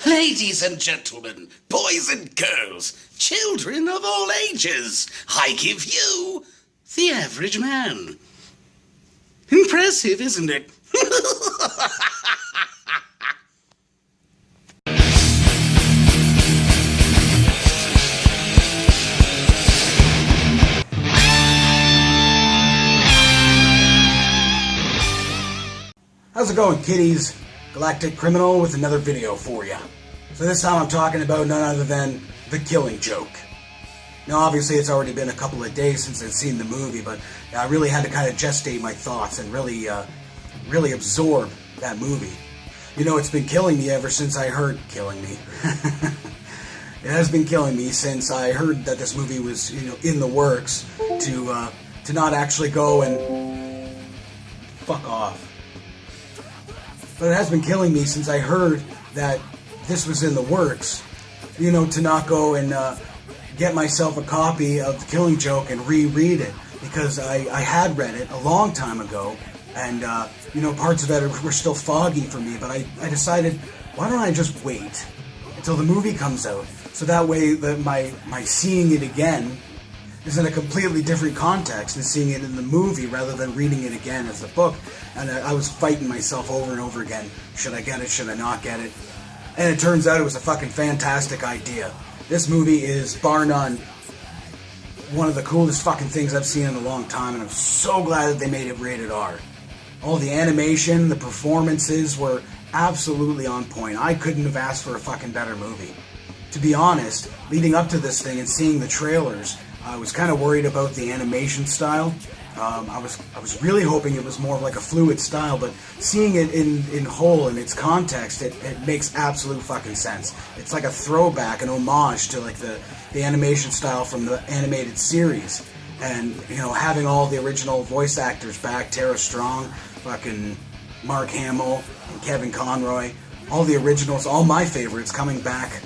Ladies and gentlemen, boys and girls, children of all ages, I give you the average man. Impressive, isn't it? How's it going, kiddies? Galactic Criminal with another video for you. So this time I'm talking about none other than The Killing Joke. Now obviously it's already been a couple of days since I've seen the movie, but I really had to kind of gestate my thoughts and really absorb that movie. You know, it's been killing me ever since I heard... Killing me. It has been killing me since I heard that this movie was, in the works to not actually go and... fuck off. But it has been killing me since I heard that this was in the works, to not go and get myself a copy of The Killing Joke and reread it, because I had read it a long time ago, and, parts of it were still foggy for me, but I decided, why don't I just wait until the movie comes out, so that way my seeing it again is in a completely different context than seeing it in the movie rather than reading it again as the book. And I was fighting myself over and over again. Should I get it? Should I not get it? And it turns out it was a fucking fantastic idea. This movie is, bar none, one of the coolest fucking things I've seen in a long time, and I'm so glad that they made it rated R. All the animation, the performances were absolutely on point. I couldn't have asked for a fucking better movie. To be honest, leading up to this thing and seeing the trailers, I was kind of worried about the animation style. I was really hoping it was more of like a fluid style, but seeing it in whole, in its context, it makes absolute fucking sense. It's like a throwback, an homage to like the animation style from the animated series. And, having all the original voice actors back, Tara Strong, fucking Mark Hamill, and Kevin Conroy, all the originals, all my favorites coming back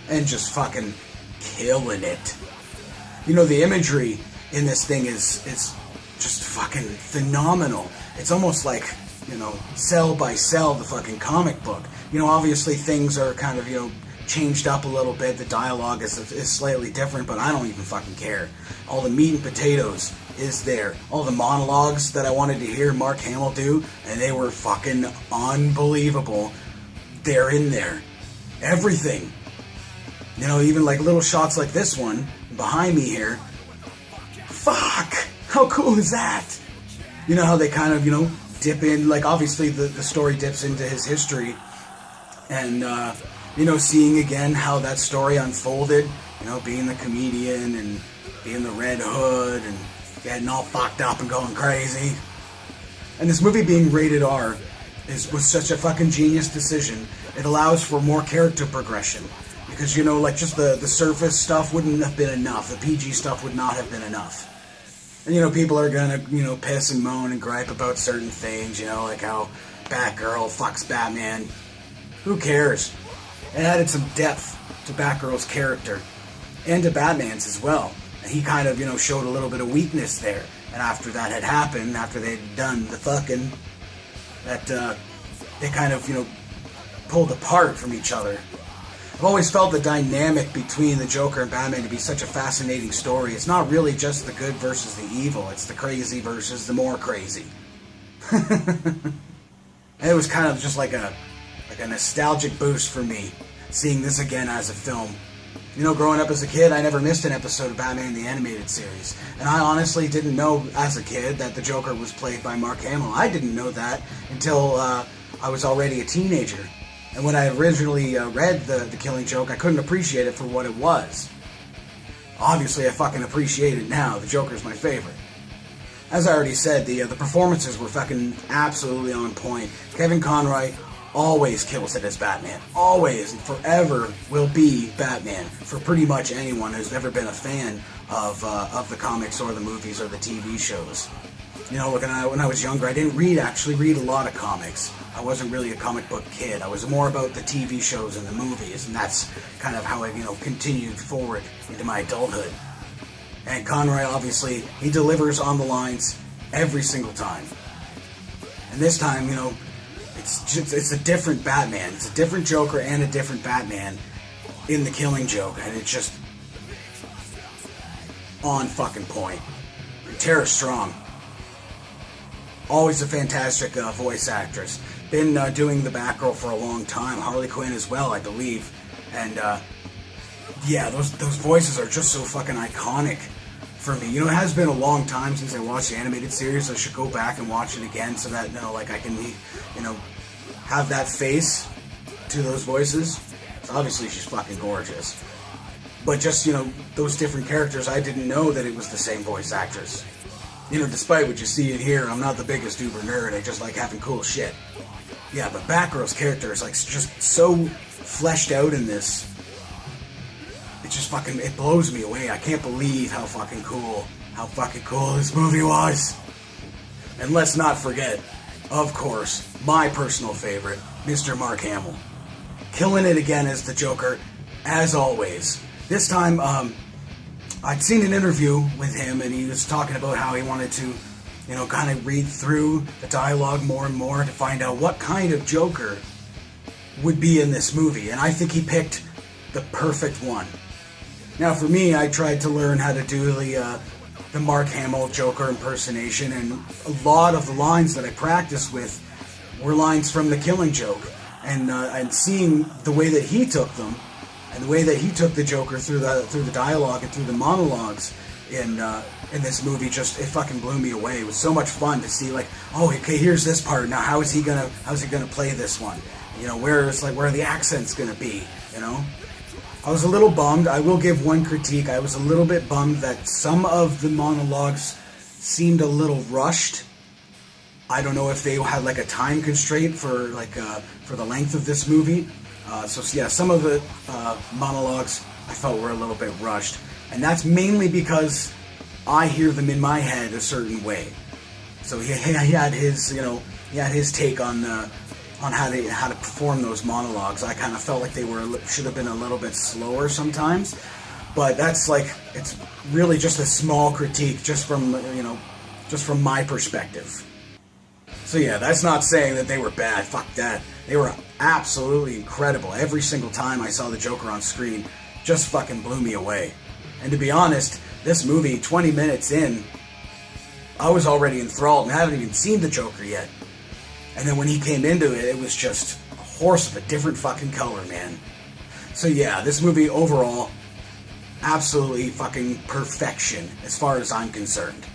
and just fucking killing it. The imagery in this thing is just fucking phenomenal. It's almost like, cell by cell, the fucking comic book. Obviously things are kind of, changed up a little bit. The dialogue is slightly different, but I don't even fucking care. All the meat and potatoes is there. All the monologues that I wanted to hear Mark Hamill do, and they were fucking unbelievable. They're in there. Everything. Even like little shots like this one behind me here. Fuck! How cool is that? How they kind of, dip in, like obviously the story dips into his history, and, seeing again how that story unfolded, being the comedian and being the Red Hood and getting all fucked up and going crazy. And this movie being rated R was such a fucking genius decision. It allows for more character progression. Because, just the surface stuff wouldn't have been enough. The PG stuff would not have been enough. And, people are gonna, piss and moan and gripe about certain things, like how Batgirl fucks Batman. Who cares? It added some depth to Batgirl's character. And to Batman's as well. And he kind of, showed a little bit of weakness there. And after that had happened, after they'd done the fucking, that, they kind of, pulled apart from each other. I've always felt the dynamic between the Joker and Batman to be such a fascinating story. It's not really just the good versus the evil. It's the crazy versus the more crazy. And it was kind of just like a nostalgic boost for me, seeing this again as a film. Growing up as a kid, I never missed an episode of Batman the Animated Series. And I honestly didn't know as a kid that the Joker was played by Mark Hamill. I didn't know that until I was already a teenager. And when I originally read the Killing Joke, I couldn't appreciate it for what it was. Obviously, I fucking appreciate it now. The Joker's my favorite. As I already said, the performances were fucking absolutely on point. Kevin Conroy always kills it as Batman. Always and forever will be Batman for pretty much anyone who's ever been a fan of the comics or the movies or the TV shows. When I was younger, I didn't actually read a lot of comics. I wasn't really a comic book kid. I was more about the TV shows and the movies, and that's kind of how I, continued forward into my adulthood. And Conroy, obviously, he delivers on the lines every single time. And this time, it's a different Batman. It's a different Joker and a different Batman in The Killing Joke, and it's just on fucking point. Tara Strong, always a fantastic voice actress. Been doing the Batgirl for a long time. Harley Quinn as well, I believe. And yeah, those voices are just so fucking iconic for me. You know, it has been a long time since I watched the animated series. I should go back and watch it again so that, you know, like I can, you know, have that face to those voices. So obviously she's fucking gorgeous. But just, you know, those different characters, I didn't know that it was the same voice actress. You know, despite what you see in here, I'm not the biggest uber nerd. I just like having cool shit. Yeah, but Batgirl's character is like just so fleshed out in this. It just fucking, it blows me away. I can't believe how fucking cool this movie was. And let's not forget, of course, my personal favorite, Mr. Mark Hamill. Killing it again as the Joker, as always. This time, I'd seen an interview with him, and he was talking about how he wanted to, you know, kind of read through the dialogue more and more to find out what kind of Joker would be in this movie. And I think he picked the perfect one. Now, for me, I tried to learn how to do the Mark Hamill Joker impersonation, and a lot of the lines that I practiced with were lines from The Killing Joke. And seeing the way that he took them, and the way that he took the Joker through the dialogue and through the monologues in this movie, just, it fucking blew me away. It was so much fun to see, like, oh, okay, here's this part. Now, how's he gonna play this one? You know, where are the accents gonna be? You know, I was a little bummed. I will give one critique. I was a little bit bummed that some of the monologues seemed a little rushed. I don't know if they had like a time constraint for the length of this movie. So yeah, some of the monologues I felt were a little bit rushed, and that's mainly because I hear them in my head a certain way. So he had his, you know, take on how to perform those monologues. I kind of felt like they should have been a little bit slower sometimes, but that's like, it's really just a small critique, just from my perspective. So yeah, that's not saying that they were bad. Fuck that. They were absolutely incredible. Every single time I saw the Joker on screen, just fucking blew me away. And to be honest, this movie, 20 minutes in, I was already enthralled and I haven't even seen the Joker yet. And then when he came into it, it was just a horse of a different fucking color, man. So yeah, this movie overall, absolutely fucking perfection as far as I'm concerned.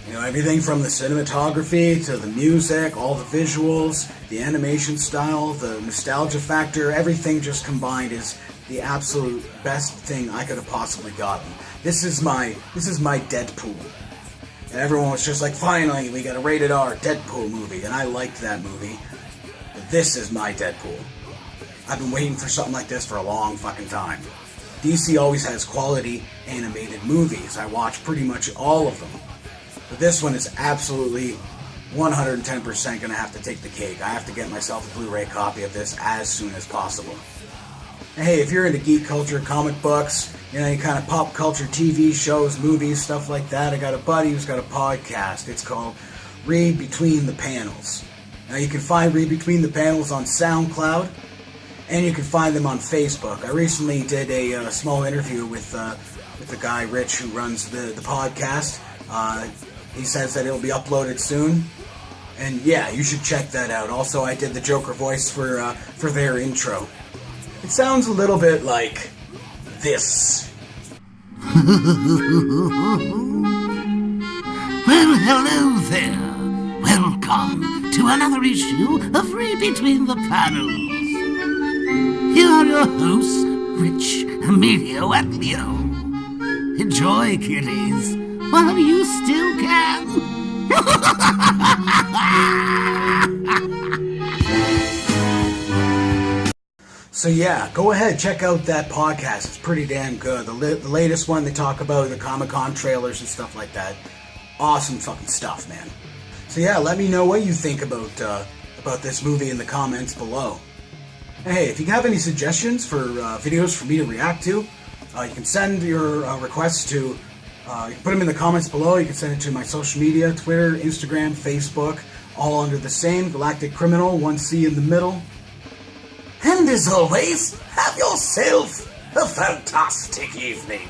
You know, everything from the cinematography to the music, all the visuals, the animation style, the nostalgia factor, everything just combined is the absolute best thing I could have possibly gotten. This is my Deadpool. And everyone was just like, finally, we got a rated R Deadpool movie, and I liked that movie. But this is my Deadpool. I've been waiting for something like this for a long fucking time. DC always has quality animated movies. I watch pretty much all of them. But this one is absolutely 110% going to have to take the cake. I have to get myself a Blu-ray copy of this as soon as possible. And hey, if you're into geek culture, comic books, you know, any kind of pop culture, TV shows, movies, stuff like that, I got a buddy who's got a podcast. It's called Read Between the Panels. Now, you can find Read Between the Panels on SoundCloud, and you can find them on Facebook. I recently did a small interview with the guy, Rich, who runs the podcast. He says that it'll be uploaded soon, and yeah, you should check that out. Also, I did the Joker voice for their intro. It sounds a little bit like this. Well, hello there. Welcome to another issue of Read Between the Panels. Here are your hosts, Rich, Emilio, and Leo. Enjoy, kiddies, while you still can. So yeah, go ahead, check out that podcast. It's pretty damn good. The latest one, they talk about the Comic-Con trailers and stuff like that. Awesome fucking stuff, man. So yeah, let me know what you think about this movie in the comments below. And hey, if you have any suggestions for videos for me to react to, you can send your requests to, you can put them in the comments below. You can send it to my social media, Twitter, Instagram, Facebook, all under the same Galactic Criminal, 1C in the middle. And as always, have yourself a fantastic evening.